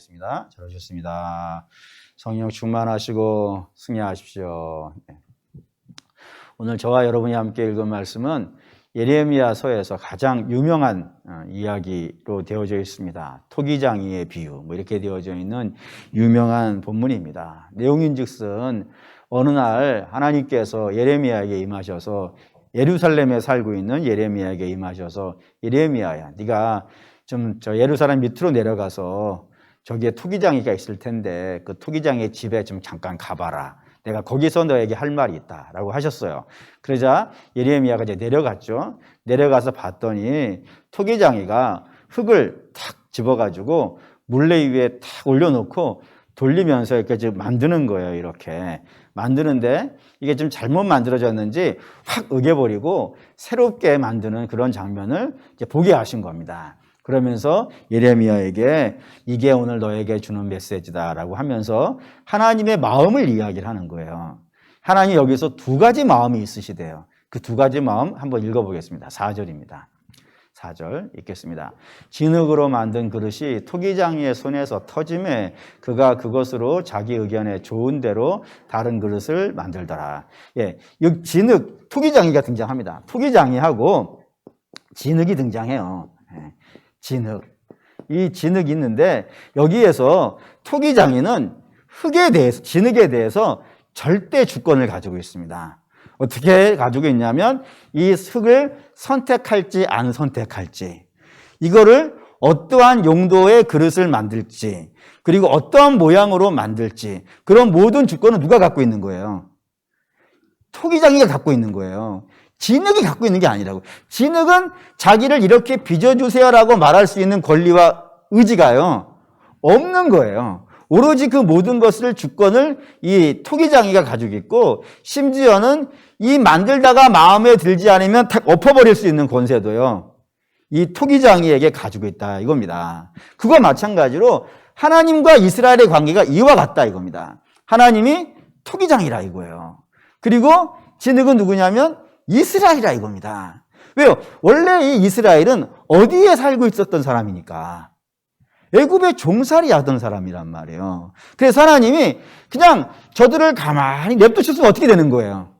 기도하겠습니다. 잘하셨습니다. 성령 충만하시고 승리하십시오. 오늘 저와 여러분이 함께 읽은 말씀은 예레미야서에서 가장 유명한 이야기로 되어져 있습니다. 토기장이의 비유, 이렇게 되어져 있는 유명한 본문입니다. 내용인즉슨 어느 날 하나님께서 예레미야에게 임하셔서 예루살렘에 살고 있는 예레미야에게 임하셔서 예레미야야, 네가 좀 저 예루살렘 밑으로 내려가서 저기에 토기장이가 있을 텐데 그 토기장의 집에 좀 잠깐 가봐라. 내가 거기서 너에게 할 말이 있다라고 하셨어요. 그러자 예레미야가 이제 내려갔죠. 내려가서 봤더니 토기장이가 흙을 탁 집어가지고 물레 위에 탁 올려놓고 돌리면서 이렇게 지금 만드는 거예요. 이렇게 만드는데 이게 좀 잘못 만들어졌는지 확 으개버리고 새롭게 만드는 그런 장면을 이제 보게 하신 겁니다. 그러면서 예레미야에게 이게 오늘 너에게 주는 메시지다라고 하면서 하나님의 마음을 이야기를 하는 거예요. 하나님 여기서 두 가지 마음이 있으시대요. 그 두 가지 마음 한번 읽어보겠습니다. 4절입니다. 4절 읽겠습니다. 진흙으로 만든 그릇이 토기장이의 손에서 터짐에 그가 그것으로 자기 의견에 좋은 대로 다른 그릇을 만들더라. 예, 이 진흙, 토기장이가 등장합니다. 토기장이하고 진흙이 등장해요. 예, 진흙. 이 진흙이 있는데 여기에서 토기장이는 흙에 대해서, 진흙에 대해서 절대 주권을 가지고 있습니다. 어떻게 가지고 있냐면 이 흙을 선택할지 안 선택할지, 이거를 어떠한 용도의 그릇을 만들지, 그리고 어떠한 모양으로 만들지, 그런 모든 주권은 누가 갖고 있는 거예요? 토기장이가 갖고 있는 거예요. 진흙이 갖고 있는 게 아니라고. 진흙은 자기를 이렇게 빚어주세요라고 말할 수 있는 권리와 의지가요, 없는 거예요. 오로지 그 모든 것을 주권을 이 토기장이가 가지고 있고, 심지어는 이 만들다가 마음에 들지 않으면 탁 엎어버릴 수 있는 권세도요, 이 토기장이에게 가지고 있다 이겁니다. 그와 마찬가지로 하나님과 이스라엘의 관계가 이와 같다 이겁니다. 하나님이 토기장이라 이거예요. 그리고 진흙은 누구냐면 이스라엘이라 이겁니다. 왜요? 원래 이 이스라엘은 어디에 살고 있었던 사람이니까 애굽에 종살이 하던 사람이란 말이에요. 그래서 하나님이 그냥 저들을 가만히 냅두셨으면 어떻게 되는 거예요?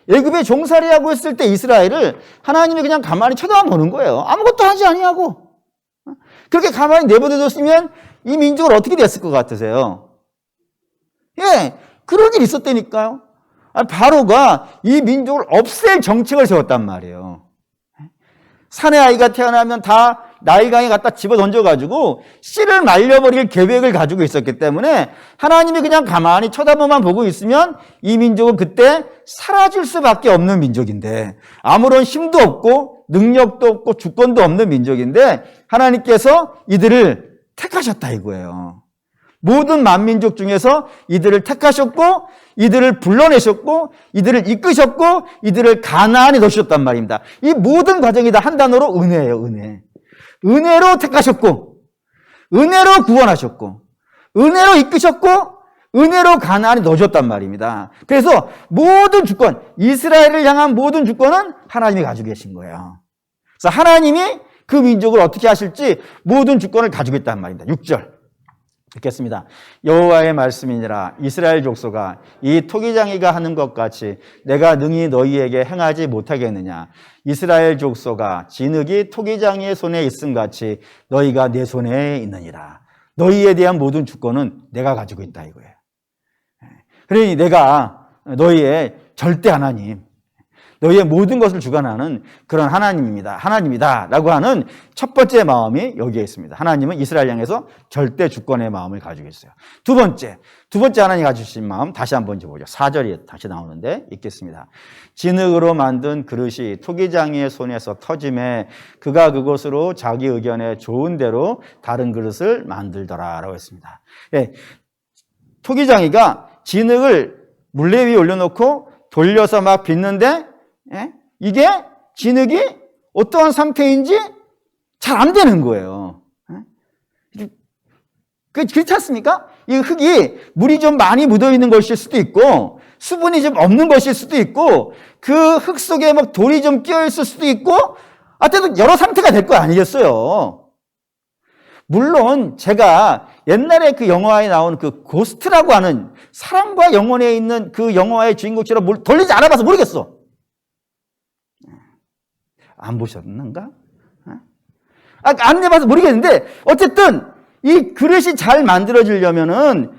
애굽에 종살이 하고 있을 때 이스라엘을 하나님이 그냥 가만히 쳐다보는 거예요. 아무것도 하지 아니하고. 그렇게 가만히 내버려뒀으면 이 민족은 어떻게 됐을 것 같으세요? 예, 그런 일이 있었다니까요. 바로가 이 민족을 없앨 정책을 세웠단 말이에요. 산의 아이가 태어나면 다 나일강에 갖다 집어 던져가지고 씨를 말려버릴 계획을 가지고 있었기 때문에 하나님이 그냥 가만히 쳐다보만 보고 있으면 이 민족은 그때 사라질 수밖에 없는 민족인데, 아무런 힘도 없고 능력도 없고 주권도 없는 민족인데 하나님께서 이들을 택하셨다 이거예요. 모든 만민족 중에서 이들을 택하셨고 이들을 불러내셨고 이들을 이끄셨고 이들을 가나안에 넣으셨단 말입니다. 이 모든 과정이 다 한 단어로 은혜예요. 은혜. 은혜로 택하셨고 은혜로 구원하셨고 은혜로 이끄셨고 은혜로 가나안에 넣으셨단 말입니다. 그래서 모든 주권, 이스라엘을 향한 모든 주권은 하나님이 가지고 계신 거예요. 그래서 하나님이 그 민족을 어떻게 하실지 모든 주권을 가지고 있단 말입니다. 6절 읽겠습니다. 여호와의 말씀이니라. 이스라엘 족속아, 이 토기장이가 하는 것 같이 내가 능히 너희에게 행하지 못하겠느냐. 이스라엘 족속아, 진흙이 토기장이의 손에 있음 같이 너희가 내 손에 있느니라. 너희에 대한 모든 주권은 내가 가지고 있다 이거예요. 그러니 내가 너희의 절대 하나님, 너희의 모든 것을 주관하는 그런 하나님이다 라고 하는 첫 번째 마음이 여기에 있습니다. 하나님은 이스라엘 향해서 절대 주권의 마음을 가지고 있어요. 두 번째 하나님이 가지신 마음 다시 한번 보죠. 4절이 다시 나오는데 읽겠습니다. 진흙으로 만든 그릇이 토기장이의 손에서 터짐에 그가 그것으로 자기 의견에 좋은 대로 다른 그릇을 만들더라 라고 했습니다. 예, 토기장이가 진흙을 물레 위에 올려놓고 돌려서 막 빚는데, 예? 이게 진흙이 어떠한 상태인지 잘 안 되는 거예요. 예? 그렇지 않습니까? 이 흙이 물이 좀 많이 묻어 있는 것일 수도 있고 수분이 좀 없는 것일 수도 있고 그 흙 속에 막 돌이 좀 끼어 있을 수도 있고 하여튼 여러 상태가 될 거 아니겠어요. 물론 제가 옛날에 그 영화에 나온 그 고스트라고 하는 사랑과 영혼에 있는 그 영화의 주인공처럼 돌리지 않아봐서 모르겠어. 안 보셨는가? 안 해봐서 모르겠는데 어쨌든 이 그릇이 잘 만들어지려면은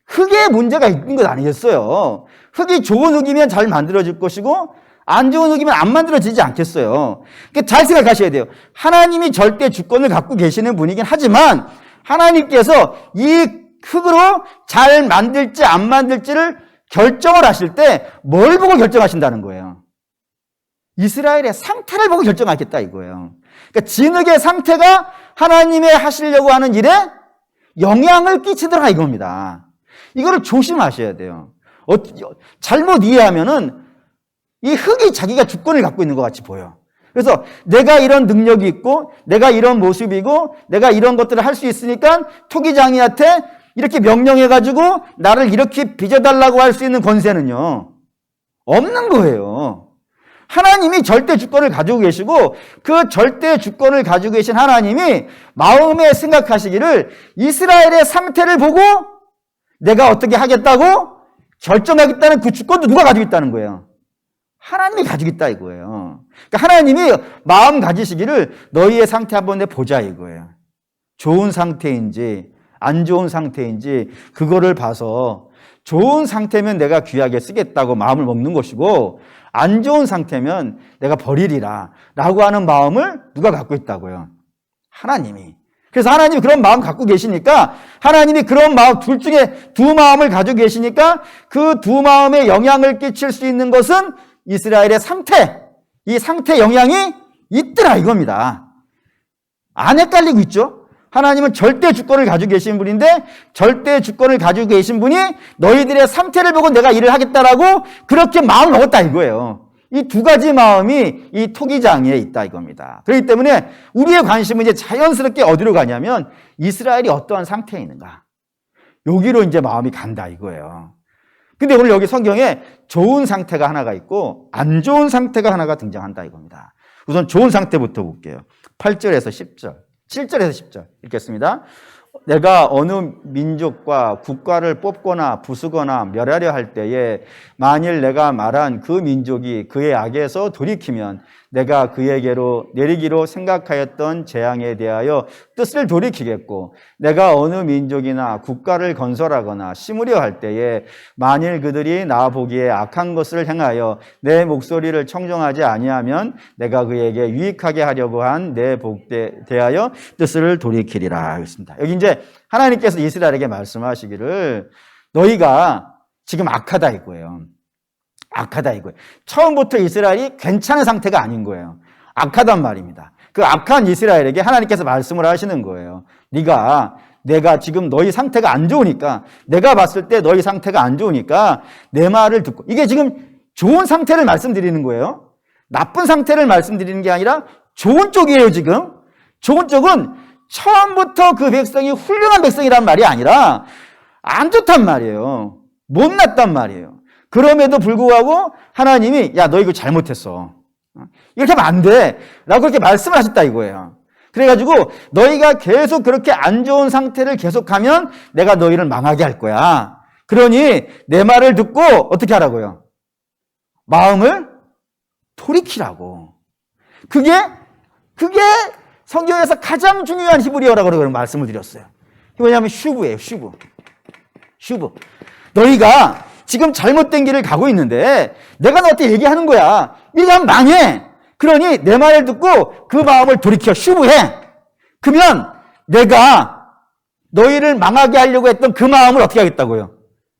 흙에 문제가 있는 것 아니겠어요? 흙이 좋은 흙이면 잘 만들어질 것이고 안 좋은 흙이면 안 만들어지지 않겠어요. 그러니까 잘 생각하셔야 돼요. 하나님이 절대 주권을 갖고 계시는 분이긴 하지만 하나님께서 이 흙으로 잘 만들지 안 만들지를 결정을 하실 때 뭘 보고 결정하신다는 거예요? 이스라엘의 상태를 보고 결정하겠다 이거예요. 그러니까 진흙의 상태가 하나님의 하시려고 하는 일에 영향을 끼치더라 이겁니다. 이거를 조심하셔야 돼요. 잘못 이해하면은 이 흙이 자기가 주권을 갖고 있는 것 같이 보여. 그래서 내가 이런 능력이 있고 내가 이런 모습이고 내가 이런 것들을 할 수 있으니까 토기장이한테 이렇게 명령해가지고 나를 이렇게 빚어달라고 할 수 있는 권세는요 없는 거예요. 하나님이 절대 주권을 가지고 계시고 그 절대 주권을 가지고 계신 하나님이 마음에 생각하시기를 이스라엘의 상태를 보고 내가 어떻게 하겠다고 결정하겠다는 그 주권도 누가 가지고 있다는 거예요? 하나님이 가지고 있다 이거예요. 그러니까 하나님이 마음 가지시기를 너희의 상태 한번 보자 이거예요. 좋은 상태인지 안 좋은 상태인지 그거를 봐서 좋은 상태면 내가 귀하게 쓰겠다고 마음을 먹는 것이고 안 좋은 상태면 내가 버리리라 라고 하는 마음을 누가 갖고 있다고요? 하나님이. 그래서 하나님이 그런 마음 갖고 계시니까 하나님이 그런 마음 둘 중에 두 마음을 가지고 계시니까 그 두 마음에 영향을 끼칠 수 있는 것은 이스라엘의 상태, 이 상태 영향이 있더라 이겁니다. 안 헷갈리고 있죠? 하나님은 절대 주권을 가지고 계신 분인데 절대 주권을 가지고 계신 분이 너희들의 상태를 보고 내가 일을 하겠다라고 그렇게 마음을 먹었다 이거예요. 이 두 가지 마음이 이 토기장에 있다 이겁니다. 그렇기 때문에 우리의 관심은 이제 자연스럽게 어디로 가냐면 이스라엘이 어떠한 상태에 있는가. 여기로 이제 마음이 간다 이거예요. 근데 오늘 여기 성경에 좋은 상태가 하나가 있고 안 좋은 상태가 하나가 등장한다 이겁니다. 우선 좋은 상태부터 볼게요. 8절에서 10절. 7절에서 10절 읽겠습니다. 내가 어느 민족과 국가를 뽑거나 부수거나 멸하려 할 때에 만일 내가 말한 그 민족이 그의 악에서 돌이키면 내가 그에게로 내리기로 생각하였던 재앙에 대하여 뜻을 돌이키겠고 내가 어느 민족이나 국가를 건설하거나 심으려 할 때에 만일 그들이 나 보기에 악한 것을 행하여 내 목소리를 청정하지 아니하면 내가 그에게 유익하게 하려고 한 내 복에 대하여 뜻을 돌이키리라 하겠습니다. 여기 이제 하나님께서 이스라엘에게 말씀하시기를 너희가 지금 악하다 이거예요. 악하다 이거예요. 처음부터 이스라엘이 괜찮은 상태가 아닌 거예요. 악하단 말입니다. 그 악한 이스라엘에게 하나님께서 말씀을 하시는 거예요. 내가 지금 너희 상태가 안 좋으니까 내가 봤을 때 너희 상태가 안 좋으니까 내 말을 듣고 이게 지금 좋은 상태를 말씀드리는 거예요. 나쁜 상태를 말씀드리는 게 아니라 좋은 쪽이에요 지금. 좋은 쪽은 처음부터 그 백성이 훌륭한 백성이란 말이 아니라 안 좋단 말이에요. 못났단 말이에요. 그럼에도 불구하고 하나님이 야 너 이거 잘못했어. 이렇게 하면 안 돼. 라고 그렇게 말씀을 하셨다 이거예요. 그래가지고 너희가 계속 그렇게 안 좋은 상태를 계속하면 내가 너희를 망하게 할 거야. 그러니 내 말을 듣고 어떻게 하라고요? 마음을 돌이키라고. 그게 성경에서 가장 중요한 히브리어라고 그런 말씀을 드렸어요. 왜냐하면 슈브예요. 슈브. 너희가 지금 잘못된 길을 가고 있는데 내가 너한테 얘기하는 거야. 이거 하면 망해. 그러니 내 말을 듣고 그 마음을 돌이켜 슈브해. 그러면 내가 너희를 망하게 하려고 했던 그 마음을 어떻게 하겠다고요?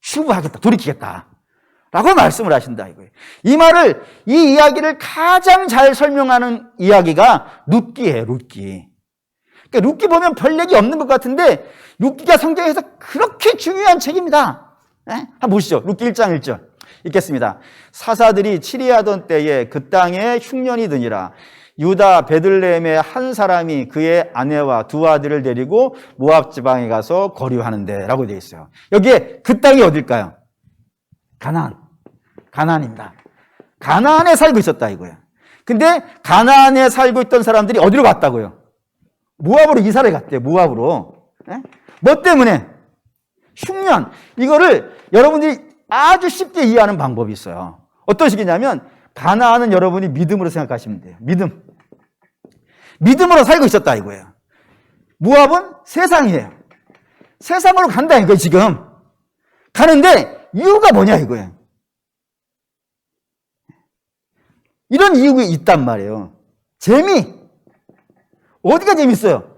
슈브하겠다. 돌이키겠다. 라고 말씀을 하신다 이거예요. 이 이야기를 가장 잘 설명하는 이야기가 룻기예요. 룻기. 그러니까 룻기 보면 별 얘기 없는 것 같은데 룻기가 성경에서 그렇게 중요한 책입니다. 한번 보시죠. 룻기 1장 1절 읽겠습니다. 사사들이 치리하던 때에 그 땅에 흉년이 드니라. 유다 베들레헴의 한 사람이 그의 아내와 두 아들을 데리고 모압 지방에 가서 거류하는데 라고 되어 있어요. 여기에 그 땅이 어딜까요? 가나안입니다. 가나안에 살고 있었다 이거예요. 근데 가나안에 살고 있던 사람들이 어디로 갔다고요? 모압으로 이사를 갔대요. 모압으로. 예? 뭐 때문에? 흉년. 이거를 여러분들이 아주 쉽게 이해하는 방법이 있어요. 어떤 식이냐면 가나안은 여러분이 믿음으로 생각하시면 돼요. 믿음. 믿음으로 살고 있었다 이거예요. 모압은 세상이에요. 세상으로 간다 이거예요. 지금 가는데 이유가 뭐냐 이거예요. 이런 이유가 있단 말이에요. 재미. 어디가 재밌어요?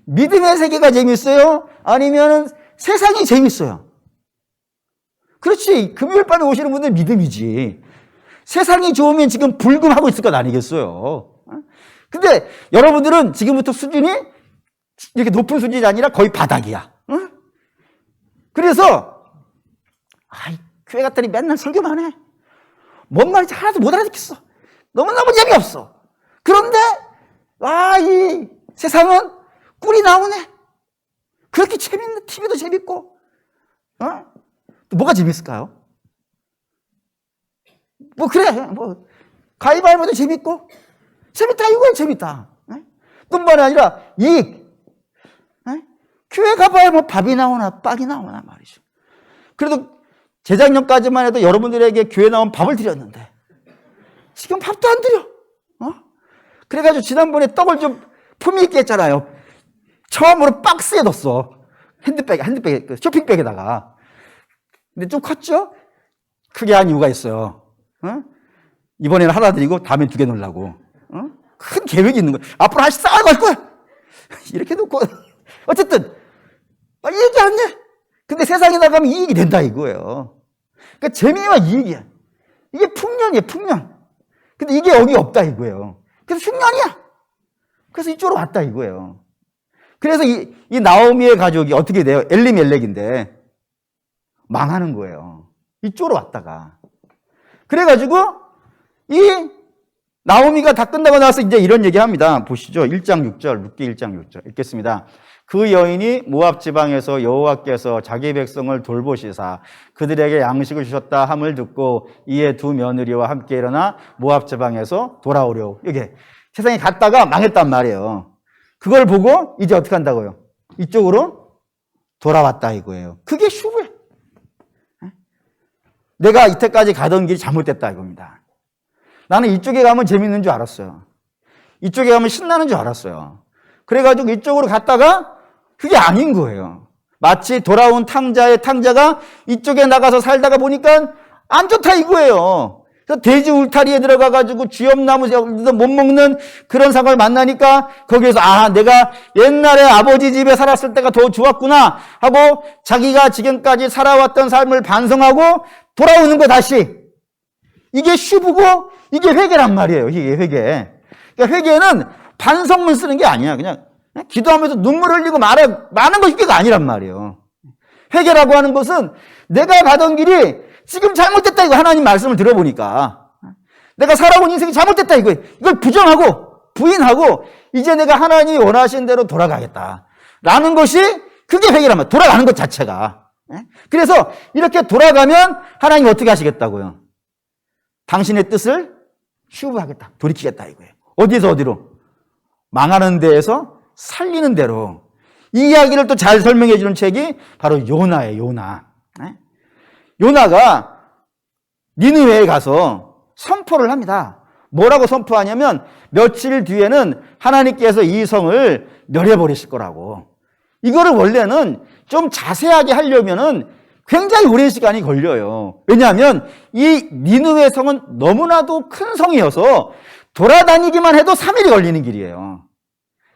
믿음의 세계가 재밌어요? 아니면 세상이 재밌어요? 그렇지. 금요일 밤에 오시는 분들 믿음이지. 세상이 좋으면 지금 불금하고 있을 것 아니겠어요? 근데 여러분들은 지금부터 수준이 이렇게 높은 수준이 아니라 거의 바닥이야. 그래서 교회 갔더니 맨날 설교만 해. 뭔 말인지 하나도 못 알아듣겠어. 너무너무 재미없어. 그런데 이 세상은 꿀이 나오네. 그렇게 재밌는 TV도 재밌고 또 뭐가 재밌을까요? 뭐 그래 가위바위보도 재밌고 재밌다 이거야 재밌다. 뿐만이 아니라 이익. 교회 가봐야 뭐 밥이 나오나 빵이 나오나 말이죠. 그래도 재작년까지만 해도 여러분들에게 교회 나온 밥을 드렸는데 지금 밥도 안 드려. 그래가지고 지난번에 떡을 좀 품위 있게 했잖아요. 처음으로 박스에 넣었어. 핸드백, 쇼핑백에다가. 근데 좀 컸죠? 크게 한 이유가 있어요. 이번에는 하나 드리고 다음엔 2개 넣으려고. 큰 계획이 있는 거야. 앞으로 하나씩 쌓아갈 거야. 이렇게 놓고. 어쨌든, 이익이 안 돼. 근데 세상에 나가면 이익이 된다 이거예요. 그러니까 재미와 이익이야. 이게 풍년이에요, 풍년. 근데 이게 여기 없다 이거예요. 그래서 흉년이야. 그래서 이쪽으로 왔다 이거예요. 그래서 이 나오미의 가족이 어떻게 돼요? 엘리멜렉인데 망하는 거예요. 이쪽으로 왔다가. 그래가지고 이 나오미가 다 끝나고 나서 이제 이런 얘기합니다. 보시죠. 1장 6절, 룻기 1장 6절 읽겠습니다. 그 여인이 모압 지방에서 여호와께서 자기 백성을 돌보시사 그들에게 양식을 주셨다 함을 듣고 이에 2 며느리와 함께 일어나 모압 지방에서 돌아오려. 이게 세상에 갔다가 망했단 말이에요. 그걸 보고 이제 어떻게 한다고요? 이쪽으로 돌아왔다 이거예요. 그게 슈브예요. 내가 이때까지 가던 길이 잘못됐다 이겁니다. 나는 이쪽에 가면 재밌는 줄 알았어요. 이쪽에 가면 신나는 줄 알았어요. 그래가지고 이쪽으로 갔다가 그게 아닌 거예요. 마치 돌아온 탕자가 이쪽에 나가서 살다가 보니까 안 좋다 이거예요. 그래서 돼지 울타리에 들어가가지고 쥐엄나무도 못 먹는 그런 상황을 만나니까 거기에서 내가 옛날에 아버지 집에 살았을 때가 더 좋았구나 하고 자기가 지금까지 살아왔던 삶을 반성하고 돌아오는 거 다시. 이게 슈브고 이게 회개란 말이에요. 이게 회개. 그러니까 회개는 반성문 쓰는 게 아니야. 그냥 기도하면서 눈물 흘리고 많은 것이 회개가 아니란 말이에요. 회개라고 하는 것은 내가 가던 길이 지금 잘못됐다 이거 하나님 말씀을 들어보니까 내가 살아온 인생이 잘못됐다 이거 이걸 부정하고 부인하고 이제 내가 하나님이 원하신 대로 돌아가겠다 라는 것이 그게 회개란 말이에요. 돌아가는 것 자체가. 그래서 이렇게 돌아가면 하나님 어떻게 하시겠다고요? 당신의 뜻을 슈브하겠다 돌이키겠다 이거예요. 어디서 어디로? 망하는 데에서 살리는 대로. 이 이야기를 또 잘 설명해 주는 책이 바로 요나예요. 요나. 요나가 니느웨에 가서 선포를 합니다. 뭐라고 선포하냐면 며칠 뒤에는 하나님께서 이 성을 멸해버리실 거라고. 이거를 원래는 좀 자세하게 하려면은 굉장히 오랜 시간이 걸려요. 왜냐하면 이 니느웨 성은 너무나도 큰 성이어서 돌아다니기만 해도 3일이 걸리는 길이에요.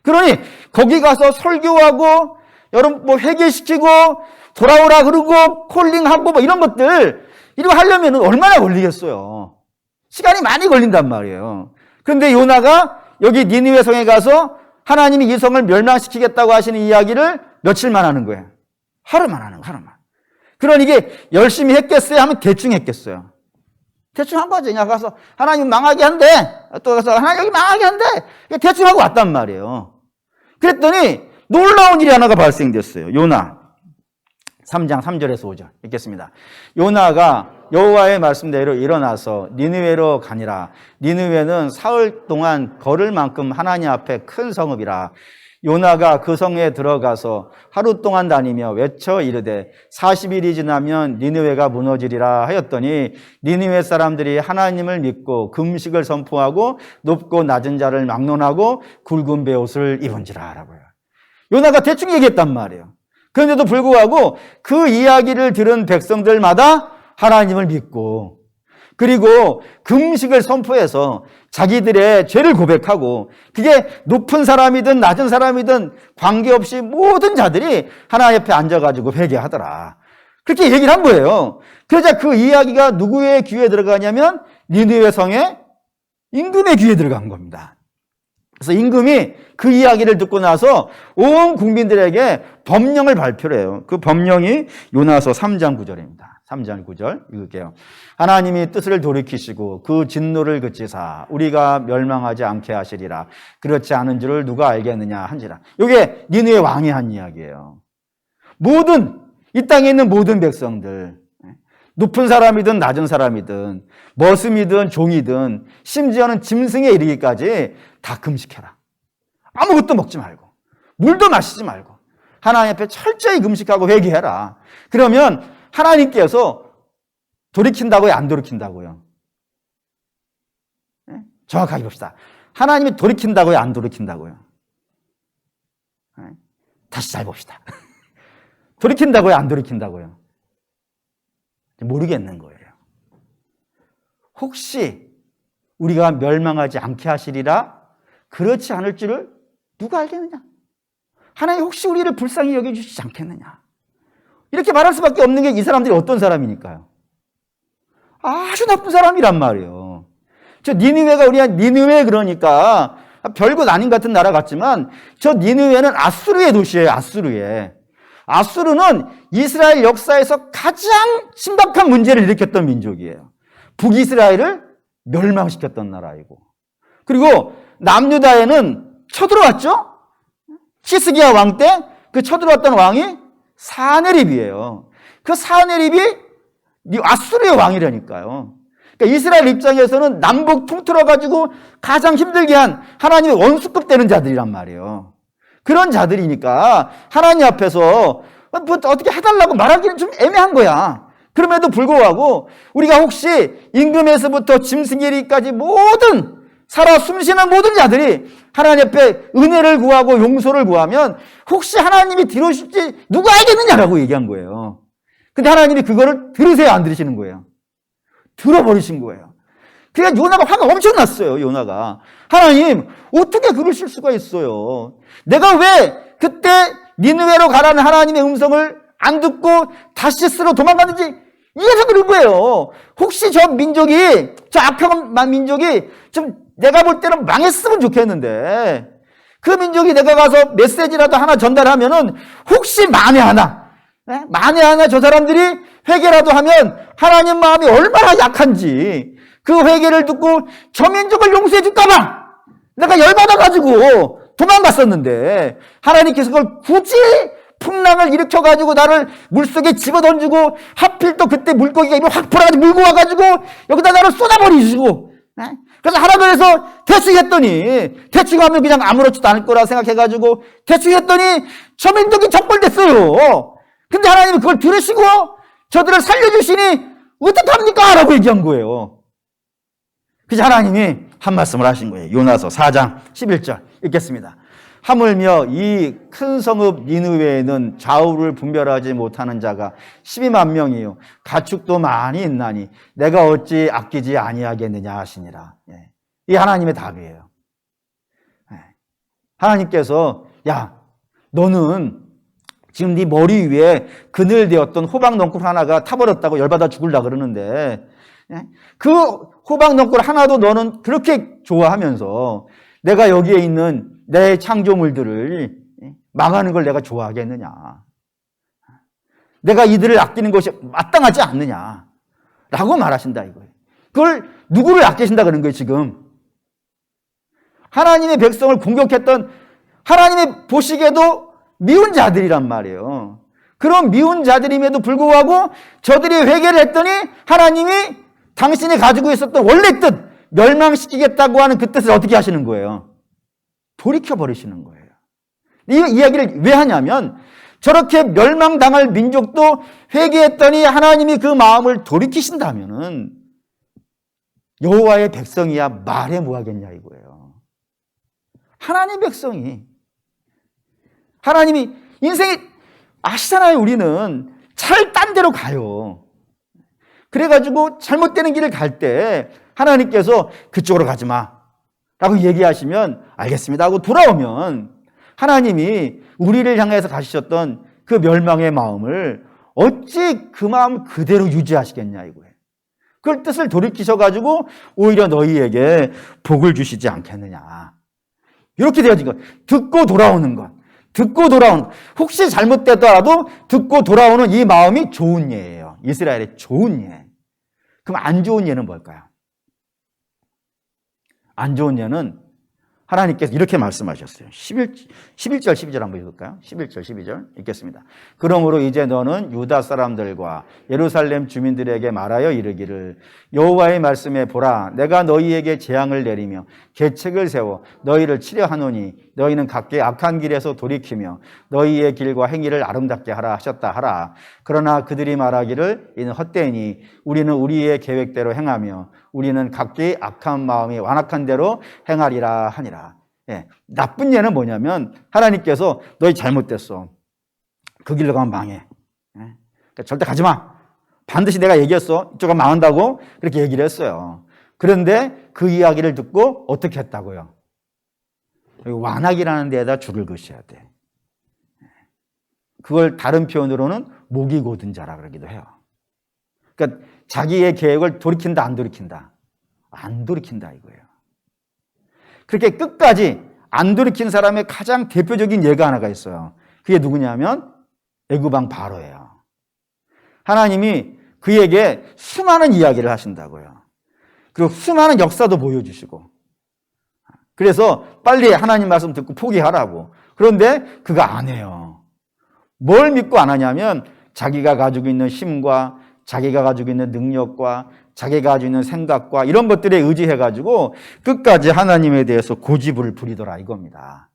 그러니 거기 가서 설교하고 여러분 회개시키고 돌아오라 그러고 콜링하고 이런 것들 이거 하려면 얼마나 걸리겠어요. 시간이 많이 걸린단 말이에요. 그런데 요나가 여기 니느웨 성에 가서 하나님이 이 성을 멸망시키겠다고 하시는 이야기를 며칠만 하는 거예요. 하루만 하는 거예요. 하루만. 그러니 이게 열심히 했겠어요? 하면 대충 했겠어요. 대충 한 거죠. 그냥 가서 하나님 망하게 한대. 또 가서 하나님 여기 망하게 한대. 대충 하고 왔단 말이에요. 그랬더니 놀라운 일이 하나가 발생됐어요. 요나 3장 3절에서 5절 읽겠습니다. 요나가 여호와의 말씀대로 일어나서 니느웨로 가니라. 니느웨는 사흘 동안 걸을 만큼 하나님 앞에 큰 성읍이라. 요나가 그 성에 들어가서 하루 동안 다니며 외쳐 이르되 40일이 지나면 니느웨가 무너지리라 하였더니 니느웨 사람들이 하나님을 믿고 금식을 선포하고 높고 낮은 자를 막론하고 굵은 베옷을 입은지라 라고요. 요나가 대충 얘기했단 말이에요. 그런데도 불구하고 그 이야기를 들은 백성들마다 하나님을 믿고 그리고 금식을 선포해서 자기들의 죄를 고백하고 그게 높은 사람이든 낮은 사람이든 관계없이 모든 자들이 하나님 옆에 앉아가지고 회개하더라. 그렇게 얘기를 한 거예요. 그러자 그 이야기가 누구의 귀에 들어가냐면 니느웨 성의 임금의 귀에 들어간 겁니다. 그래서 임금이 그 이야기를 듣고 나서 온 국민들에게 법령을 발표를 해요. 그 법령이 요나서 3장 9절입니다. 3장 9절 읽을게요. 하나님이 뜻을 돌이키시고 그 진노를 그치사 우리가 멸망하지 않게 하시리라. 그렇지 않은 줄을 누가 알겠느냐 한지라. 이게 니느웨 왕이 한 이야기예요. 이 땅에 있는 모든 백성들, 높은 사람이든 낮은 사람이든 머슴이든 종이든 심지어는 짐승에 이르기까지 다 금식해라. 아무것도 먹지 말고 물도 마시지 말고 하나님 앞에 철저히 금식하고 회개해라. 그러면 하나님께서 돌이킨다고요? 안 돌이킨다고요? 네? 정확하게 봅시다. 하나님이 돌이킨다고요? 안 돌이킨다고요? 네? 다시 잘 봅시다. 돌이킨다고요? 안 돌이킨다고요? 모르겠는 거예요. 혹시 우리가 멸망하지 않게 하시리라? 그렇지 않을 줄을 누가 알겠느냐? 하나님 혹시 우리를 불쌍히 여겨주시지 않겠느냐? 이렇게 말할 수밖에 없는 게 이 사람들이 어떤 사람이니까요. 아주 나쁜 사람이란 말이에요. 저 니느웨가 우리가 니느웨 그러니까 별것 아닌 같은 나라 같지만 저 니느웨는 아수르의 도시예요. 아수르는 이스라엘 역사에서 가장 심각한 문제를 일으켰던 민족이에요. 북이스라엘을 멸망시켰던 나라이고 그리고 남유다에는 쳐들어왔죠? 히스기야 왕 때 그 쳐들어왔던 왕이 사네립이에요. 그 사네립이 아수르의 왕이라니까요. 그러니까 이스라엘 입장에서는 남북 통틀어가지고 가장 힘들게 한 하나님의 원수급 되는 자들이란 말이에요. 그런 자들이니까 하나님 앞에서 뭐 어떻게 해달라고 말하기는 좀 애매한 거야. 그럼에도 불구하고 우리가 혹시 임금에서부터 짐승이리까지 모든 살아 숨쉬는 모든 자들이 하나님 앞에 은혜를 구하고 용서를 구하면 혹시 하나님이 들으실지 누가 알겠느냐라고 얘기한 거예요. 근데 하나님이 그거를 들으세요? 안 들으시는 거예요? 들어버리신 거예요. 그러니까 요나가 화가 엄청 났어요. 요나가. 하나님 어떻게 그러실 수가 있어요? 내가 왜 그때 니느웨로 가라는 하나님의 음성을 안 듣고 다시스로 도망갔는지 이해서 그런 거예요. 혹시 저 민족이, 저 악한 민족이 좀 내가 볼 때는 망했으면 좋겠는데 그 민족이 내가 가서 메시지라도 하나 전달하면은 혹시 만에 하나 저 사람들이 회개라도 하면 하나님 마음이 얼마나 약한지 그 회개를 듣고 저 민족을 용서해 줄까봐 내가 열받아가지고 도망갔었는데 하나님께서 그걸 굳이 풍랑을 일으켜가지고 나를 물속에 집어던지고 하필 또 그때 물고기가 입을 확 풀어가지고 물고 와가지고 여기다 나를 쏟아버리시고 그래서 하나님께서 대충 했더니 대충 하면 그냥 아무렇지도 않을 거라 생각해가지고 대충 했더니 저 민족이 적발됐어요. 근데 하나님이 그걸 들으시고 저들을 살려주시니 어떡합니까? 라고 얘기한 거예요. 그래서 하나님이 한 말씀을 하신 거예요. 요나서 4장 11절 읽겠습니다. 하물며 이 큰 성읍 니느웨에는 좌우를 분별하지 못하는 자가 12만 명이요 가축도 많이 있나니 내가 어찌 아끼지 아니하겠느냐 하시니라. 이 하나님의 답이에요. 하나님께서 야 너는 지금 네 머리 위에 그늘되었던 호박 넝쿨 하나가 타버렸다고 열받아 죽으려고 그러는데 그 호박 넝쿨 하나도 너는 그렇게 좋아하면서 내가 여기에 있는 내 창조물들을 망하는 걸 내가 좋아하겠느냐. 내가 이들을 아끼는 것이 마땅하지 않느냐 라고 말하신다 이거예요. 그걸 누구를 아끼신다 그런 거예요 지금. 하나님의 백성을 공격했던 하나님의 보시기에도 미운 자들이란 말이에요. 그런 미운 자들임에도 불구하고 저들이 회개를 했더니 하나님이 당신이 가지고 있었던 원래 뜻 멸망시키겠다고 하는 그 뜻을 어떻게 하시는 거예요? 돌이켜버리시는 거예요. 이 이야기를 왜 하냐면 저렇게 멸망당할 민족도 회개했더니 하나님이 그 마음을 돌이키신다면은 여호와의 백성이야 말해 뭐하겠냐 이거예요. 하나님 백성이, 하나님이 인생이 아시잖아요. 우리는 차라리 딴 데로 가요. 그래가지고 잘못되는 길을 갈 때 하나님께서 그쪽으로 가지 마 라고 얘기하시면 알겠습니다 하고 돌아오면 하나님이 우리를 향해서 가시셨던 그 멸망의 마음을 어찌 그 마음 그대로 유지하시겠냐 이거예요. 그걸 뜻을 돌이키셔가지고 오히려 너희에게 복을 주시지 않겠느냐. 이렇게 되어진 것. 듣고 돌아오는 것. 듣고 돌아오는 것. 혹시 잘못되더라도 듣고 돌아오는 이 마음이 좋은 예예요. 이스라엘의 좋은 예. 그럼 안 좋은 예는 뭘까요? 안 좋은 예는 하나님께서 이렇게 말씀하셨어요. 11절, 12절 한번 읽을까요? 11절, 12절 읽겠습니다. 그러므로 이제 너는 유다 사람들과 예루살렘 주민들에게 말하여 이르기를 여호와의 말씀에 보라 내가 너희에게 재앙을 내리며 계책을 세워 너희를 치려 하노니 너희는 각기 악한 길에서 돌이키며 너희의 길과 행위를 아름답게 하라 하셨다 하라. 그러나 그들이 말하기를 이는 헛되니 우리는 우리의 계획대로 행하며 우리는 각기 악한 마음이 완악한 대로 행하리라 하니라. 예, 나쁜 예는 뭐냐면 하나님께서 너희 잘못됐어. 그 길로 가면 망해. 예, 그러니까 절대 가지 마. 반드시 내가 얘기했어. 이쪽은 망한다고 그렇게 얘기를 했어요. 그런데 그 이야기를 듣고 어떻게 했다고요? 완악이라는 데에다 줄을 그으셔야 돼. 그걸 다른 표현으로는 목이 고든 자라 그러기도 해요. 그러니까 자기의 계획을 돌이킨다 안 돌이킨다? 안 돌이킨다 이거예요. 그렇게 끝까지 안 돌이킨 사람의 가장 대표적인 예가 하나가 있어요. 그게 누구냐면 애굽 왕 바로예요. 하나님이 그에게 수많은 이야기를 하신다고요. 그리고 수많은 역사도 보여주시고 그래서 빨리 하나님 말씀 듣고 포기하라고. 그런데 그가 안 해요. 뭘 믿고 안 하냐면 자기가 가지고 있는 힘과 자기가 가지고 있는 능력과 자기가 가지고 있는 생각과 이런 것들에 의지해가지고 끝까지 하나님에 대해서 고집을 부리더라 이겁니다.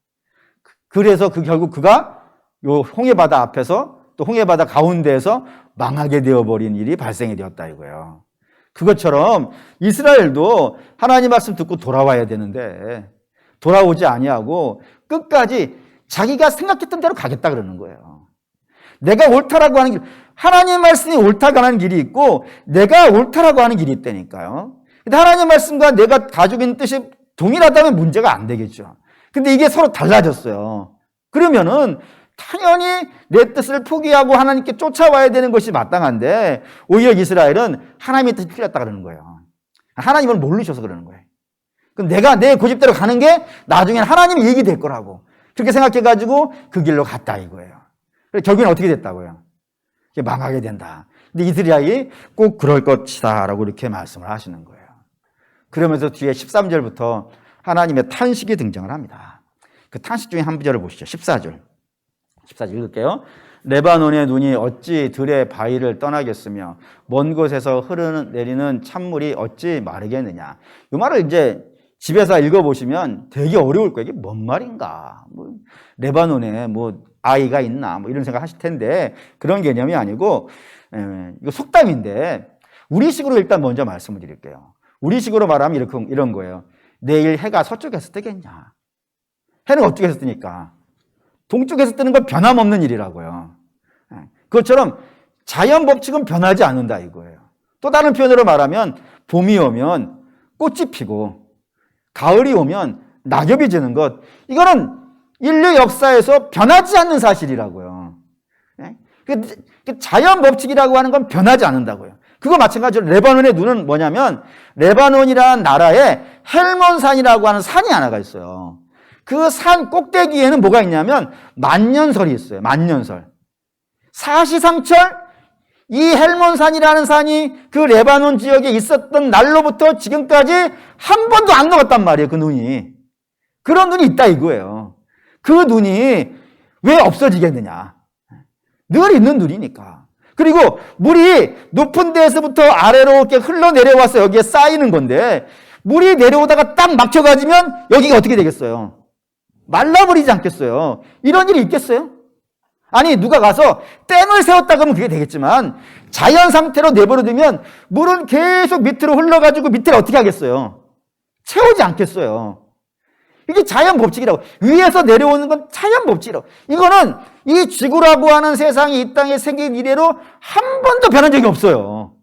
그래서 결국 그가 요 홍해바다 앞에서 또 홍해바다 가운데에서 망하게 되어버린 일이 발생이 되었다 이거예요. 그것처럼 이스라엘도 하나님 말씀 듣고 돌아와야 되는데 돌아오지 아니하고 끝까지 자기가 생각했던 대로 가겠다 그러는 거예요. 내가 옳다라고 하는 길, 하나님 말씀이 옳다고 하는 길이 있고 내가 옳다라고 하는 길이 있다니까요. 근데 하나님 말씀과 내가 가지고 있는 뜻이 동일하다면 문제가 안 되겠죠. 근데 이게 서로 달라졌어요. 그러면은 당연히 내 뜻을 포기하고 하나님께 쫓아와야 되는 것이 마땅한데 오히려 이스라엘은 하나님의 뜻이 틀렸다 그러는 거예요. 하나님을 모르셔서 그러는 거예요. 그럼 내가 내 고집대로 가는 게 나중엔 하나님이 얘기 될 거라고 그렇게 생각해가지고 그 길로 갔다 이거예요. 결국엔 어떻게 됐다고요? 망하게 된다. 근데 이스라엘이 꼭 그럴 것이다 라고 이렇게 말씀을 하시는 거예요. 그러면서 뒤에 13절부터 하나님의 탄식이 등장을 합니다. 그 탄식 중에 한 구절을 보시죠. 14절 읽을게요. 레바논의 눈이 어찌 들의 바위를 떠나겠으며 먼 곳에서 내리는 찬물이 어찌 마르겠느냐. 이 말을 이제 집에서 읽어보시면 되게 어려울 거예요. 이게 뭔 말인가. 레바논에 아이가 있나 이런 생각 하실 텐데 그런 개념이 아니고 이거 속담인데 우리식으로 일단 먼저 말씀을 드릴게요. 우리식으로 말하면 이런 거예요. 내일 해가 서쪽에서 뜨겠냐. 해는 어쪽에서 뜨니까 동쪽에서 뜨는 건 변함없는 일이라고요. 그것처럼 자연 법칙은 변하지 않는다 이거예요. 또 다른 표현으로 말하면 봄이 오면 꽃이 피고 가을이 오면 낙엽이 지는 것, 이거는 인류 역사에서 변하지 않는 사실이라고요. 자연 법칙이라고 하는 건 변하지 않는다고요. 그거 마찬가지로 레바논의 눈은 뭐냐면 레바논이라는 나라에 헬몬산이라고 하는 산이 하나가 있어요. 그 산 꼭대기에는 뭐가 있냐면 만년설이 있어요. 만년설. 사시상철 이 헬몬산이라는 산이 그 레바논 지역에 있었던 날로부터 지금까지 한 번도 안 녹았단 말이에요. 그 눈이. 그런 눈이 있다 이거예요. 그 눈이 왜 없어지겠느냐. 늘 있는 눈이니까. 그리고 물이 높은 데에서부터 아래로 이렇게 흘러내려와서 여기에 쌓이는 건데 물이 내려오다가 딱 막혀가지면 여기가 어떻게 되겠어요? 말라버리지 않겠어요? 이런 일이 있겠어요? 아니, 누가 가서 댐을 세웠다 그러면 그게 되겠지만 자연 상태로 내버려두면 물은 계속 밑으로 흘러가지고 밑에를 어떻게 하겠어요? 채우지 않겠어요. 이게 자연 법칙이라고. 위에서 내려오는 건 자연 법칙이라고. 이거는 이 지구라고 하는 세상이 이 땅에 생긴 이래로 한 번도 변한 적이 없어요.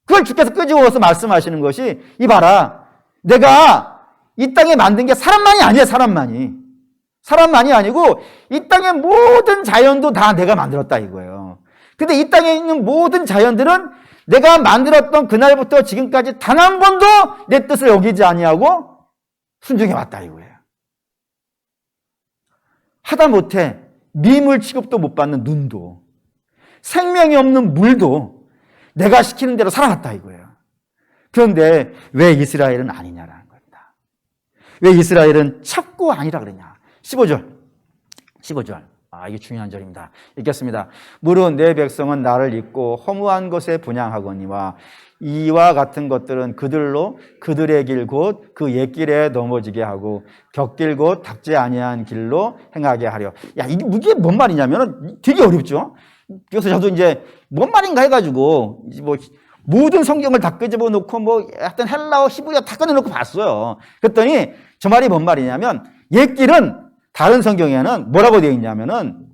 그걸 주께서 끄집어서 말씀하시는 것이, 이봐라, 내가 이 땅에 만든 게 사람만이 아니야. 사람만이 아니고 이 땅의 모든 자연도 다 내가 만들었다 이거예요. 근데 이 땅에 있는 모든 자연들은 내가 만들었던 그날부터 지금까지 단 한 번도 내 뜻을 어기지 아니하고 순종해 왔다 이거예요. 하다못해 미물 취급도 못 받는 눈도, 생명이 없는 물도 내가 시키는 대로 살아갔다 이거예요. 그런데 왜 이스라엘은 아니냐라는 겁니다. 왜 이스라엘은 찾고 아니라 그러냐. 15절. 이게 중요한 절입니다. 읽겠습니다. 물은 내 백성은 나를 잊고 허무한 것에 분향하거니와 이와 같은 것들은 그들로 그들의 길 곧 그 옛길에 넘어지게 하고 곁길 곧 닦지 아니한 길로 행하게 하려. 야, 이게 뭔 말이냐면 되게 어렵죠. 그래서 저도 이제 뭔 말인가 해가지고 뭐 모든 성경을 다 끄집어 놓고 뭐 하여튼 헬라어, 히브리어 다 꺼내놓고 봤어요. 그랬더니 저 말이 뭔 말이냐면 옛길은 다른 성경에는 뭐라고 되어 있냐면은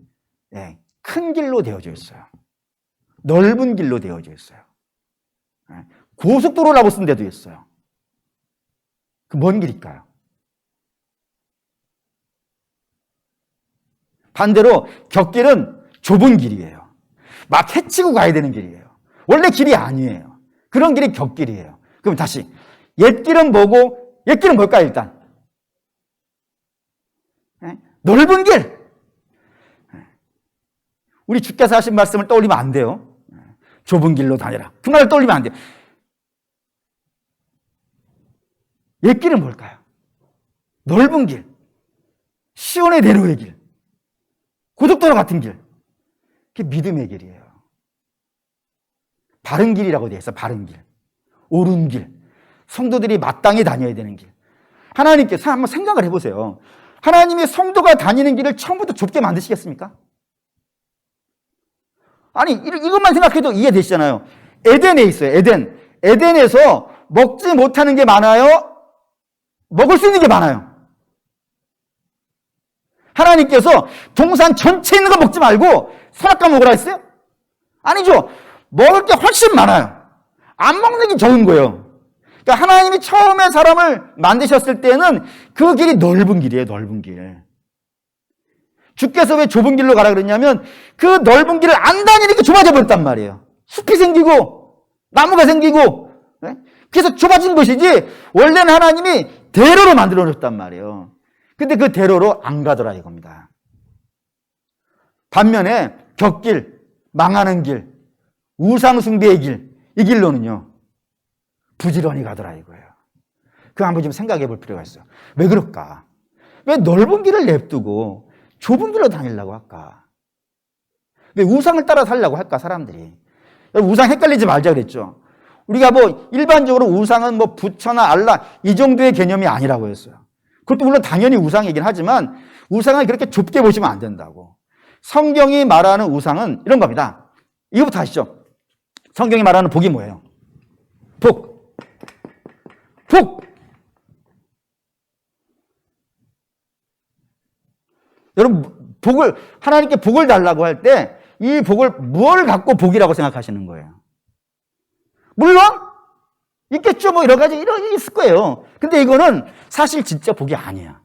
큰 길로 되어져 있어요. 넓은 길로 되어져 있어요. 고속도로라고 쓴 데도 있어요. 그 뭔 길일까요? 반대로 곁길은 좁은 길이에요. 막 헤치고 가야 되는 길이에요. 원래 길이 아니에요. 그런 길이 곁길이에요. 그럼 다시 옛길은 뭐고, 옛길은 뭘까요? 일단 넓은 길. 우리 주께서 하신 말씀을 떠올리면 안 돼요. 좁은 길로 다니라. 그 말을 떠올리면 안 돼요. 옛길은 뭘까요? 넓은 길, 시온의 대로의 길, 고속도로 같은 길. 그게 믿음의 길이에요. 바른 길이라고 되어 있어. 바른 길, 옳은 길, 성도들이 마땅히 다녀야 되는 길. 하나님께서 한번 생각을 해보세요. 하나님이 성도가 다니는 길을 처음부터 좁게 만드시겠습니까? 아니, 이것만 생각해도 이해되시잖아요. 에덴에 있어요. 에덴에서 먹지 못하는 게 많아요? 먹을 수 있는 게 많아요? 하나님께서 동산 전체에 있는 거 먹지 말고 선악과 먹으라 했어요? 아니죠. 먹을 게 훨씬 많아요. 안 먹는 게 적은 거예요. 그러니까 하나님이 처음에 사람을 만드셨을 때는 그 길이 넓은 길이에요. 넓은 길. 주께서 왜 좁은 길로 가라 그랬냐면 그 넓은 길을 안 다니니까 좁아져 버렸단 말이에요. 숲이 생기고 나무가 생기고. 그래서 좁아진 것이지 원래는 하나님이 대로로 만들어 놓았단 말이에요. 근데 그 대로로 안 가더라 이겁니다. 반면에 곁길, 망하는 길, 우상숭배의 길, 이 길로는요 부지런히 가더라 이거예요. 그거 한번 좀 생각해 볼 필요가 있어요. 왜 그럴까? 왜 넓은 길을 냅두고 좁은 길로 다니려고 할까? 왜 우상을 따라 살려고 할까 사람들이? 여러분 우상 헷갈리지 말자 그랬죠. 우리가 뭐 일반적으로 우상은 뭐 부처나 알라 이 정도의 개념이 아니라고 했어요. 그것도 물론 당연히 우상이긴 하지만 우상을 그렇게 좁게 보시면 안 된다고. 성경이 말하는 우상은 이런 겁니다. 이거부터 아시죠? 성경이 말하는 복이 뭐예요? 복. 여러분 하나님께 복을 달라고 할 때 이 복을 뭘 갖고 복이라고 생각하시는 거예요? 물론 있겠죠. 뭐 여러 가지 이런 게 있을 거예요. 근데 이거는 사실 진짜 복이 아니야.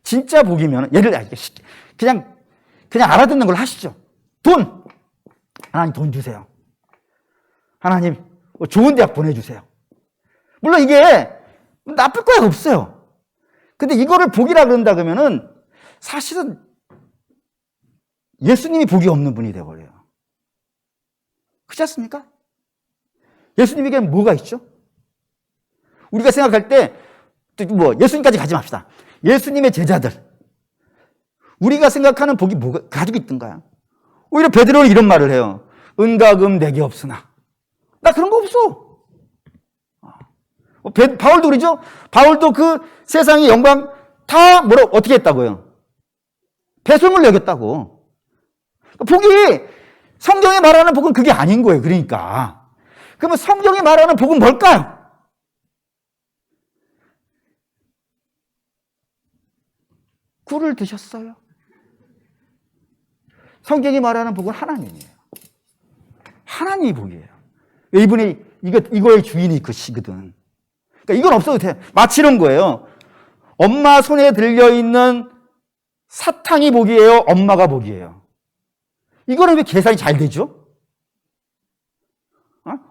진짜 복이면 예를 들어 그냥 알아듣는 걸 하시죠. 돈. 하나님 돈 주세요. 하나님 좋은 대학 보내주세요. 물론 이게 나쁠 거야 없어요. 근데 이거를 복이라 그런다 그러면은 사실은 예수님이 복이 없는 분이 되어버려요. 그렇지 않습니까? 예수님에게 뭐가 있죠? 우리가 생각할 때 뭐 예수님까지 가지 맙시다. 예수님의 제자들 우리가 생각하는 복이 뭐가 가지고 있던가요? 오히려 베드로는 이런 말을 해요. 은과 금 내게 없으나 나 그런 거 없어. 바울도 그러죠. 바울도 그 세상의 영광 다 어떻게 했다고요? 배송을 여겼다고. 복이 성경이 말하는 복은 그게 아닌 거예요. 그러니까. 그러면 성경이 말하는 복은 뭘까요? 꿀을 드셨어요? 성경이 말하는 복은 하나님이에요. 하나님이 복이에요. 이분이 이거의 주인이 그시거든. 그러니까 이건 없어도 돼. 마치 이런 거예요. 엄마 손에 들려있는 사탕이 복이에요? 엄마가 복이에요? 이거는 왜 계산이 잘 되죠?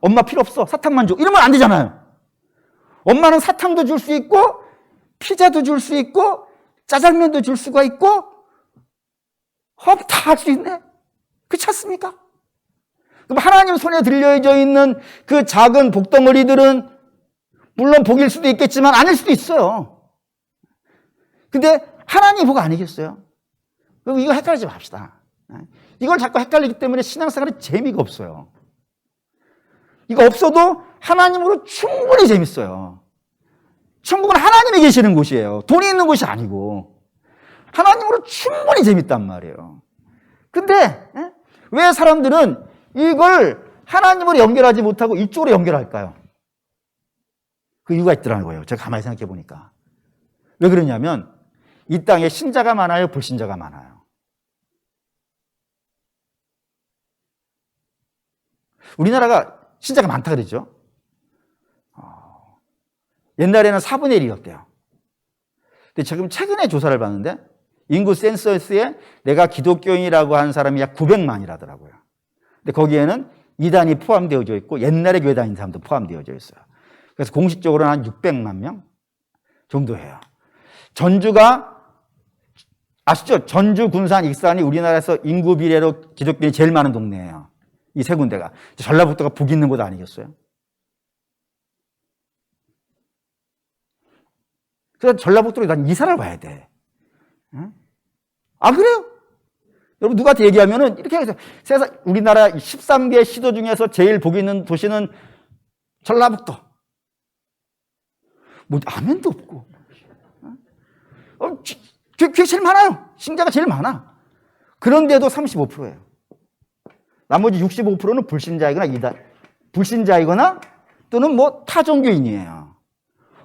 엄마 필요 없어. 사탕만 줘. 이러면 안 되잖아요. 엄마는 사탕도 줄 수 있고 피자도 줄 수 있고 짜장면도 줄 수가 있고 다 할 수 있네. 그렇지 않습니까? 그럼 하나님 손에 들려져 있는 그 작은 복덩어리들은 물론 복일 수도 있겠지만 아닐 수도 있어요. 근데 하나님 복 아니겠어요? 그럼 이거 헷갈리지 맙시다. 이걸 자꾸 헷갈리기 때문에 신앙생활에 재미가 없어요. 이거 없어도 하나님으로 충분히 재밌어요. 천국은 하나님이 계시는 곳이에요. 돈이 있는 곳이 아니고. 하나님으로 충분히 재밌단 말이에요. 근데 왜 사람들은 이걸 하나님으로 연결하지 못하고 이쪽으로 연결할까요? 그 이유가 있더라는 거예요. 제가 가만히 생각해 보니까. 왜 그러냐면 이 땅에 신자가 많아요? 불신자가 많아요? 우리나라가 신자가 많다 그러죠? 옛날에는 4분의 1이었대요. 근데 지금 최근에 조사를 봤는데 인구 센서스에 내가 기독교인이라고 하는 사람이 약 900만이라더라고요. 근데 거기에는 이단이 포함되어져 있고 옛날에 교회 다니는 사람도 포함되어져 있어요. 그래서 공식적으로는 한 600만 명 정도 해요. 전주가 아시죠? 전주, 군산, 익산이 우리나라에서 인구 비례로 기독교인이 제일 많은 동네예요. 이 세 군데가. 전라북도가 북이 있는 곳 아니겠어요? 그래서 전라북도로 난 이사를 와야 돼. 아, 그래요? 여러분, 누구한테 얘기하면은 이렇게 해서 세상, 우리나라 13개 시도 중에서 제일 복이 있는 도시는 전라북도. 뭐, 아멘도 없고. 그게 제일 많아요. 신자가 제일 많아. 그런데도 35%예요. 나머지 65%는 불신자이거나 또는 뭐 타종교인이에요.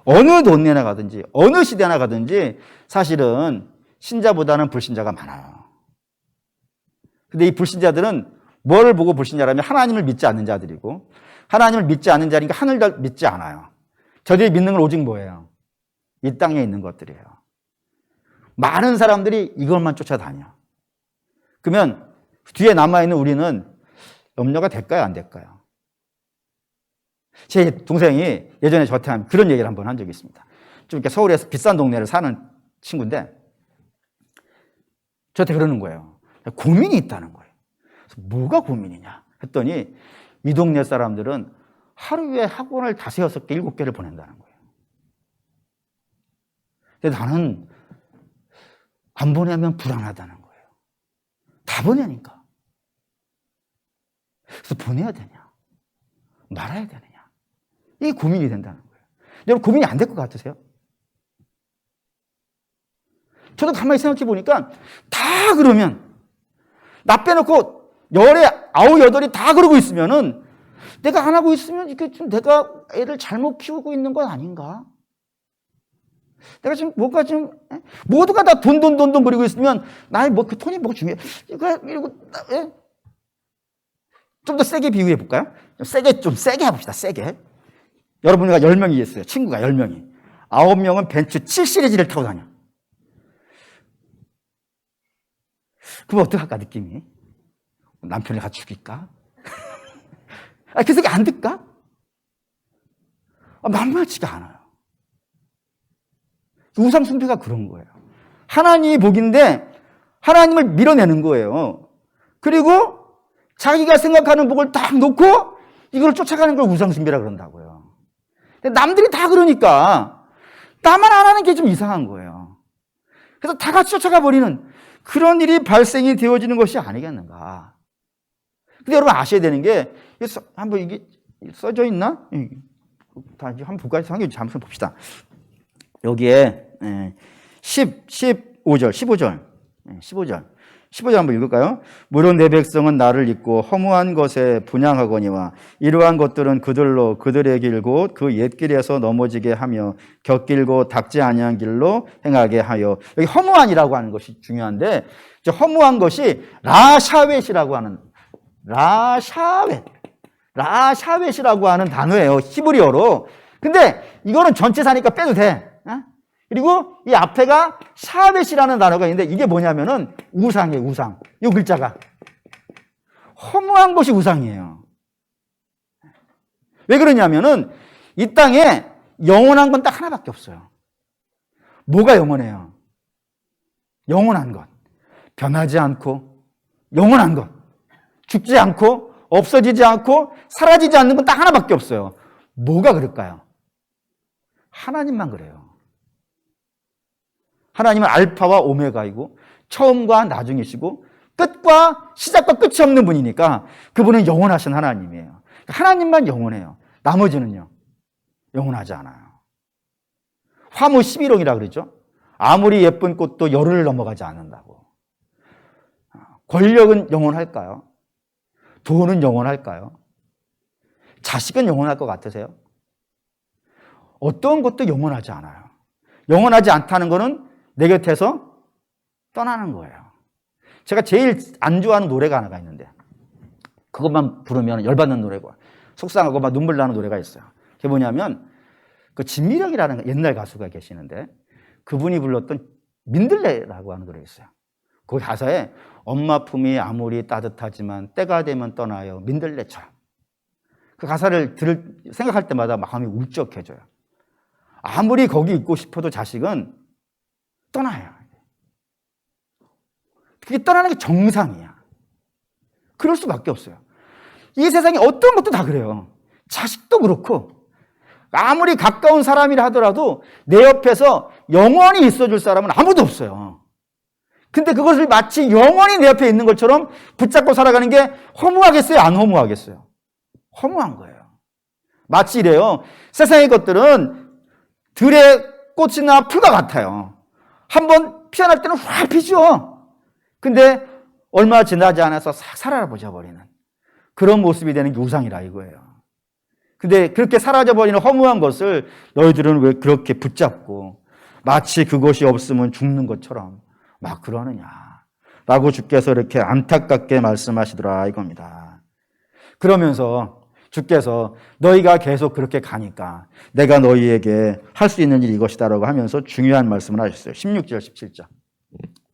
어느 동네나 가든지 어느 시대나 가든지 사실은 신자보다는 불신자가 많아요. 근데 이 불신자들은 뭘 보고 불신자라면 하나님을 믿지 않는 자들이고 하나님을 믿지 않는 자니까 하늘을 믿지 않아요. 저들이 믿는 건 오직 뭐예요? 이 땅에 있는 것들이에요. 많은 사람들이 이것만 쫓아다녀. 그러면 뒤에 남아있는 우리는 염려가 될까요? 안 될까요? 제 동생이 예전에 저한테 그런 얘기를 한번 한 적이 있습니다. 좀 이렇게 서울에서 비싼 동네를 사는 친구인데 저한테 그러는 거예요. 고민이 있다는 거예요. 그래서 뭐가 고민이냐 했더니 이 동네 사람들은 하루에 학원을 5, 6개, 7개를 보낸다는 거예요. 근데 나는 안 보내면 불안하다는 거예요. 다 보내니까. 그래서 보내야 되냐? 말아야 되느냐? 이게 고민이 된다는 거예요. 여러분, 고민이 안 될 것 같으세요? 저도 가만히 생각해 보니까 다 그러면 나 빼놓고 10에 9, 8이 다 그러고 있으면은 내가 안 하고 있으면 이게 좀 내가 애를 잘못 키우고 있는 건 아닌가? 내가 지금 뭔가 좀 모두가 다 돈 버리고 있으면 나의 뭐 그 돈이 뭐가 중요해? 이러고 좀 더 세게 비유해 볼까요? 좀 세게 해봅시다. 세게. 여러분과 10명이 있어요. 친구가 10명이. 9명은 벤츠 7시리즈를 타고 다녀. 그럼 어떡할까, 느낌이? 남편을 같이 죽일까? 그 생각이 안 들까? 만만치가 않아요. 우상숭배가 그런 거예요. 하나님이 복인데 하나님을 밀어내는 거예요. 그리고 자기가 생각하는 복을 딱 놓고 이걸 쫓아가는 걸 우상숭배라 그런다고요. 근데 남들이 다 그러니까 나만 안 하는 게 좀 이상한 거예요. 그래서 다 같이 쫓아가 버리는 그런 일이 발생이 되어지는 것이 아니겠는가. 근데 여러분 아셔야 되는 게 한번 이게 써져 있나? 다 한번 볼까요? 한번 잠깐 봅시다. 여기에 15절 한번 읽을까요? 무릇 내 백성은 나를 잊고 허무한 것에 분향하거니와 이러한 것들은 그들로 그들의 길 곧 그 옛길에서 넘어지게 하며 곁길고 닦지 아니한 길로 행하게 하여. 여기 허무한이라고 하는 것이 중요한데, 허무한 것이 라샤벳이라고 하는, 라샤벳이라고 하는 단어예요, 히브리어로. 근데 이거는 전체사니까 빼도 돼. 그리고 이 앞에가 샤벳이라는 단어가 있는데, 이게 뭐냐면은 우상이에요, 우상. 이 글자가 허무한 것이 우상이에요. 왜 그러냐면은 이 땅에 영원한 건 딱 하나밖에 없어요. 뭐가 영원해요? 영원한 것, 변하지 않고 영원한 것, 죽지 않고 없어지지 않고 사라지지 않는 건 딱 하나밖에 없어요. 뭐가 그럴까요? 하나님만 그래요. 하나님은 알파와 오메가이고 처음과 나중이시고 끝과 시작과 끝이 없는 분이니까 그분은 영원하신 하나님이에요. 하나님만 영원해요. 나머지는요, 영원하지 않아요. 화무 11홍이라 그러죠. 아무리 예쁜 꽃도 열흘을 넘어가지 않는다고. 권력은 영원할까요? 돈은 영원할까요? 자식은 영원할 것 같으세요? 어떤 것도 영원하지 않아요. 영원하지 않다는 것은 내 곁에서 떠나는 거예요. 제가 제일 안 좋아하는 노래가 하나가 있는데, 그것만 부르면 열받는 노래고 속상하고 막 눈물 나는 노래가 있어요. 그게 뭐냐면 그 진미령이라는 옛날 가수가 계시는데, 그분이 불렀던 민들레라고 하는 노래가 있어요. 그 가사에 엄마 품이 아무리 따뜻하지만 때가 되면 떠나요, 민들레처럼. 그 가사를 생각할 때마다 마음이 울적해져요. 아무리 거기 있고 싶어도 자식은 떠나요. 그게 떠나는 게 정상이야. 그럴 수밖에 없어요. 이 세상에 어떤 것도 다 그래요. 자식도 그렇고, 아무리 가까운 사람이라 하더라도 내 옆에서 영원히 있어줄 사람은 아무도 없어요. 근데 그것을 마치 영원히 내 옆에 있는 것처럼 붙잡고 살아가는 게 허무하겠어요? 안 허무하겠어요? 허무한 거예요. 마치 이래요. 세상의 것들은 들의 꽃이나 풀과 같아요. 한번 피어날 때는 확 피죠. 근데 얼마 지나지 않아서 싹 사라져 버리는 그런 모습이 되는 게 우상이라 이거예요. 근데 그렇게 사라져 버리는 허무한 것을 너희들은 왜 그렇게 붙잡고 마치 그것이 없으면 죽는 것처럼 막 그러느냐 라고 주께서 이렇게 안타깝게 말씀하시더라 이겁니다. 그러면서 주께서 너희가 계속 그렇게 가니까 내가 너희에게 할 수 있는 일이 이것이다 라고 하면서 중요한 말씀을 하셨어요. 16절 17절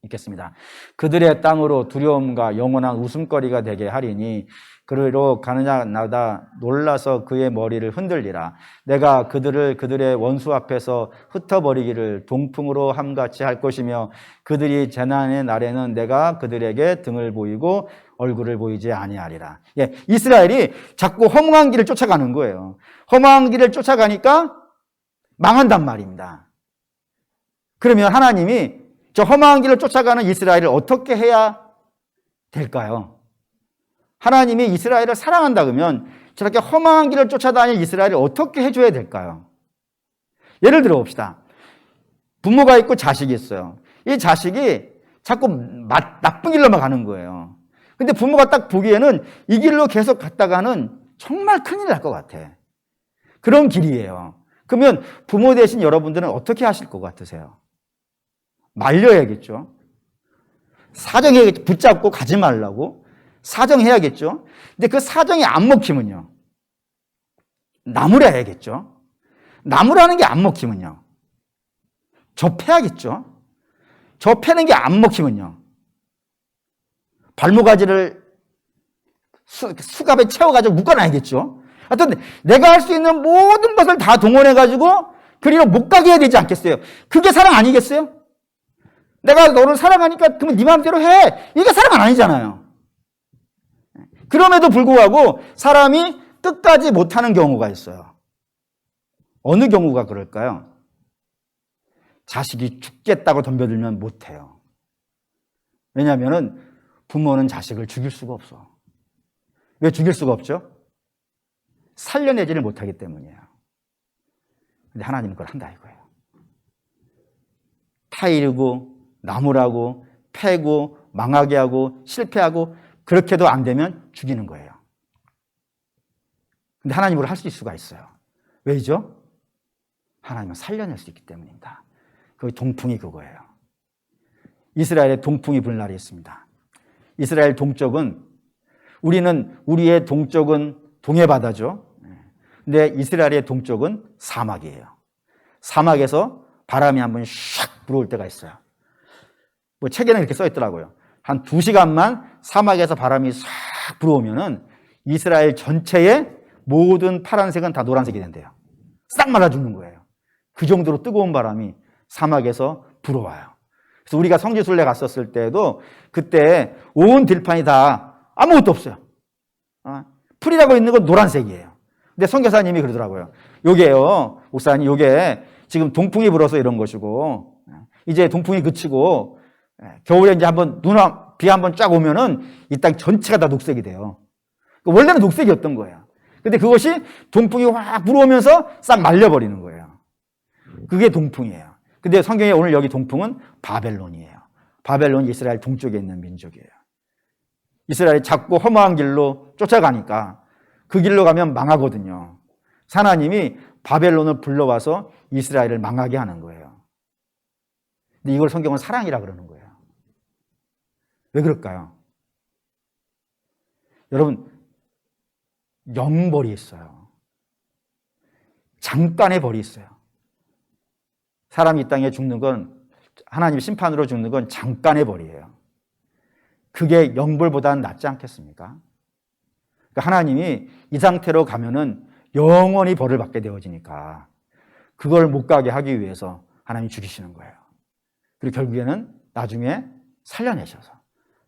읽겠습니다. 그들의 땅으로 두려움과 영원한 웃음거리가 되게 하리니 그리로 가느냐 나다 놀라서 그의 머리를 흔들리라. 내가 그들을 그들의 원수 앞에서 흩어버리기를 동풍으로 함같이 할 것이며 그들이 재난의 날에는 내가 그들에게 등을 보이고 얼굴을 보이지 아니하리라. 예, 이스라엘이 자꾸 허무한 길을 쫓아가는 거예요. 허무한 길을 쫓아가니까 망한단 말입니다. 그러면 하나님이 저 험한 길을 쫓아가는 이스라엘을 어떻게 해야 될까요? 하나님이 이스라엘을 사랑한다 그러면 저렇게 험한 길을 쫓아다니는 이스라엘을 어떻게 해줘야 될까요? 예를 들어 봅시다. 부모가 있고 자식이 있어요. 이 자식이 자꾸 나쁜 길로만 가는 거예요. 근데 부모가 딱 보기에는 이 길로 계속 갔다가는 정말 큰일 날 것 같아. 그런 길이에요. 그러면 부모 되신 여러분들은 어떻게 하실 것 같으세요? 말려야겠죠. 사정해야겠죠. 붙잡고 가지 말라고 사정해야겠죠. 근데 그 사정이 안 먹히면요, 나무라야겠죠. 나무라는 게 안 먹히면요, 접해야겠죠. 접해는 게 안 먹히면요, 발모가지를 수갑에 채워가지고 묶어놔야겠죠. 하여튼 내가 할 수 있는 모든 것을 다 동원해가지고 그리로 못 가게 해야 되지 않겠어요? 그게 사랑 아니겠어요? 내가 너를 사랑하니까 그러면 네 마음대로 해. 이게 사랑 아니잖아요. 그럼에도 불구하고 사람이 끝까지 못하는 경우가 있어요. 어느 경우가 그럴까요? 자식이 죽겠다고 덤벼들면 못해요. 왜냐하면 부모는 자식을 죽일 수가 없어. 왜 죽일 수가 없죠? 살려내지를 못하기 때문이에요. 근데 하나님은 그걸 한다 이거예요. 다 파이르고 나무라고 패고 망하게 하고 실패하고 그렇게도 안 되면 죽이는 거예요. 근데 하나님으로 할 수 있을 수가 있어요. 왜죠? 하나님은 살려낼 수 있기 때문입니다. 그 동풍이 그거예요. 이스라엘에 동풍이 불 날이 있습니다. 이스라엘 동쪽은 우리의 동쪽은 동해바다죠. 근데 이스라엘의 동쪽은 사막이에요. 사막에서 바람이 한번 샥 불어올 때가 있어요. 뭐 책에는 이렇게 써 있더라고요. 한 2시간만 사막에서 바람이 싹 불어오면은 이스라엘 전체의 모든 파란색은 다 노란색이 된대요. 싹 말라 죽는 거예요. 그 정도로 뜨거운 바람이 사막에서 불어와요. 그래서 우리가 성지순례 갔었을 때도 그때 온 들판이 다 아무것도 없어요. 풀이라고 있는 건 노란색이에요. 근데 선교사님이 그러더라고요. 요게요, 목사님, 요게 지금 동풍이 불어서 이런 것이고, 이제 동풍이 그치고, 겨울에 이제 한번 비 한번 쫙 오면은 이 땅 전체가 다 녹색이 돼요. 원래는 녹색이었던 거예요. 근데 그것이 동풍이 확 불어오면서 싹 말려버리는 거예요. 그게 동풍이에요. 근데 성경에 오늘 여기 동풍은 바벨론이에요. 바벨론이 이스라엘 동쪽에 있는 민족이에요. 이스라엘이 작고 험한 길로 쫓아가니까 그 길로 가면 망하거든요. 하나님이 바벨론을 불러와서 이스라엘을 망하게 하는 거예요. 근데 이걸 성경은 사랑이라 그러는 거예요. 왜 그럴까요? 여러분, 영벌이 있어요. 잠깐의 벌이 있어요. 사람이 이 땅에 죽는 건, 하나님 심판으로 죽는 건 잠깐의 벌이에요. 그게 영벌보다는 낫지 않겠습니까? 그러니까 하나님이 이 상태로 가면은 영원히 벌을 받게 되어지니까 그걸 못 가게 하기 위해서 하나님이 죽이시는 거예요. 그리고 결국에는 나중에 살려내셔서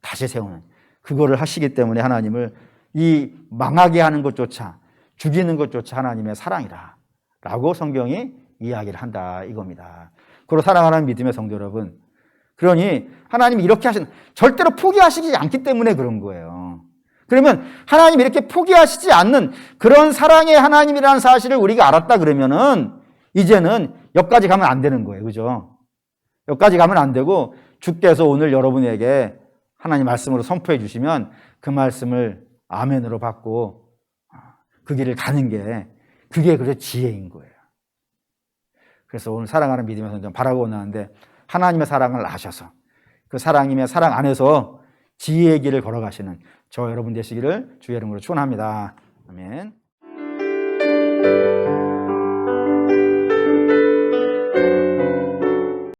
다시 세우는, 그거를 하시기 때문에 하나님을 이 망하게 하는 것조차, 죽이는 것조차 하나님의 사랑이다 라고 성경이 이야기를 한다 이겁니다. 그리고 사랑하는 믿음의 성도 여러분, 그러니 하나님이 이렇게 절대로 포기하시지 않기 때문에 그런 거예요. 그러면 하나님이 이렇게 포기하시지 않는 그런 사랑의 하나님이라는 사실을 우리가 알았다 그러면은 이제는 여기까지 가면 안 되는 거예요. 그죠? 여기까지 가면 안 되고 주께서 오늘 여러분에게 하나님 말씀으로 선포해 주시면 그 말씀을 아멘으로 받고 그 길을 가는 게, 그게 그래서 지혜인 거예요. 그래서 오늘 사랑하는 믿음의 성도 바라고 원하는데, 하나님의 사랑을 아셔서 그 하나님의 사랑 안에서 지혜의 길을 걸어가시는 저 여러분 되시기를 주의 이름으로 축원합니다. 아멘.